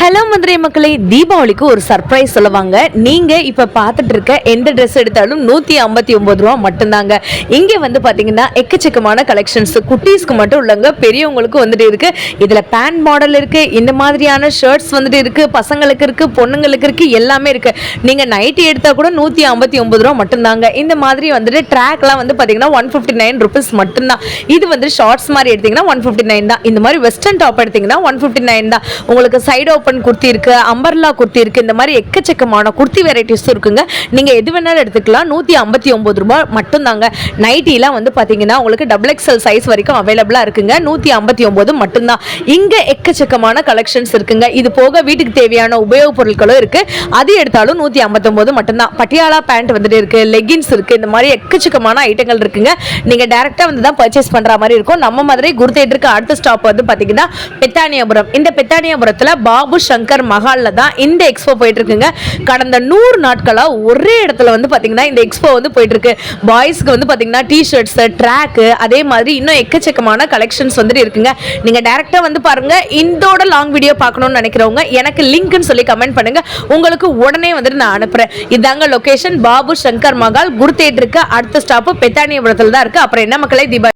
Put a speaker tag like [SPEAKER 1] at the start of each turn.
[SPEAKER 1] Hello Madurai மக்களே, தீபாவளிக்கு ஒரு சர்ப்ரைஸ் சொல்லுவாங்க. நீங்க இப்ப பார்த்துட்டு இருக்க எந்த ட்ரெஸ் எடுத்தாலும் 159 ரூபா மட்டும்தாங்க. இங்க வந்து பாத்தீங்கன்னா எக்கச்சக்கமான கலெக்ஷன்ஸ் குட்டீஸ்க்கு மட்டும் இல்லைங்க, பெரியவங்களுக்கு வந்துட்டு இருக்கு. இதுல பேண்ட் மாடல் இருக்கு, இந்த மாதிரியான ஷர்ட்ஸ் வந்துட்டு இருக்கு, பசங்களுக்கு இருக்கு, பொண்ணுங்களுக்கு இருக்கு, எல்லாமே இருக்கு. நீங்க நைட்டி எடுத்தா கூட 159 ரூபா மட்டும்தாங்க. இந்த மாதிரி வந்துட்டு ட்ராக்லாம் வந்து பாத்தீங்கன்னா 159 ருபீஸ் மட்டும்தான். இது வந்து ஷார்ட்ஸ் மாதிரி எடுத்தீங்கன்னா 159 தான். இந்த மாதிரி வெஸ்டர்ன் டாப் எடுத்தீங்கன்னா 159 தான். உங்களுக்கு சைடு ஓப்பன் குர்த்தி இருக்கு, அம்பர்லா குர்த்தி இருக்கு, இந்த மாதிரி எக்கச்சக்கமான குர்த்தி வெரைட்டிஸ் இருக்குங்க. நீங்க எது வேணாலும் எடுத்துக்கலாம். 159 ரூபாய் மட்டும் தாங்க. நைட்டிலாம் வந்து பாத்தீங்கன்னா உங்களுக்கு டபுள் எக்ஸ்எல் சைஸ் வரைக்கும் அவைலபிளா இருக்குங்க. 159 மட்டும் தான். இங்க எக்கச்சக்கமான கலெக்ஷன்ஸ் இருக்குங்க. இது போக வீட்டுக்கு தேவையான உபயோகப் பொருட்களும் இருக்கு. அது எடுத்தாலும் 159 மட்டும் தான். பட்டியாலா பேண்ட் வந்துட்டு இருக்கு, லெகின்ஸ் இருக்கு, இந்த மாதிரி எக்கச்சக்கமான ஐட்டங்கள் இருக்குங்க. நீங்க டைரக்டா வந்து தான் பர்ச்சேஸ் பண்ற மாதிரி இருக்கும். நம்ம மதுரை குரு தேட்டருக்கு அடுத்த ஸ்டாப் வந்து பாத்தீங்கன்னா பெத்தானியாபுரம். இந்த பெத்தானியாபுரத்துல பாபு சங்கர் மஹால்ல தான் இந்த எக்ஸ்போ போயிட்டு இருக்குங்க. கடந்த 100 நாட்களா ஒரே இடத்துல வந்து பாத்தீங்கன்னா இந்த எக்ஸ்போ வந்து போயிட்டு இருக்கு. பாய்ஸ்க்கு வந்து பாத்தீங்கன்னா டி-ஷர்ட்ஸ், ட்ராக், அதே மாதிரி இன்னும் எக்கச்சக்கமான கலெக்ஷன்ஸ் வந்துட்டு இருக்குங்க. நீங்க டைரக்டா வந்து பாருங்க. இதோட லாங் வீடியோ பார்க்கணும்னு நினைக்கிறவங்க எனக்கு லிங்க்னு சொல்லி கமெண்ட் பண்ணுங்க. உங்களுக்கு உடனே வந்துட்டு நான் அனுப்புறேன். இதாங்க லொகேஷன், பாபு சங்கர் மஹால், குரு தேட்டருக்கு அடுத்த ஸ்டாப் பெத்தானியாபுரத்துல தான் இருக்கு. அப்புறம் என்ன மக்களே, தீபாவளி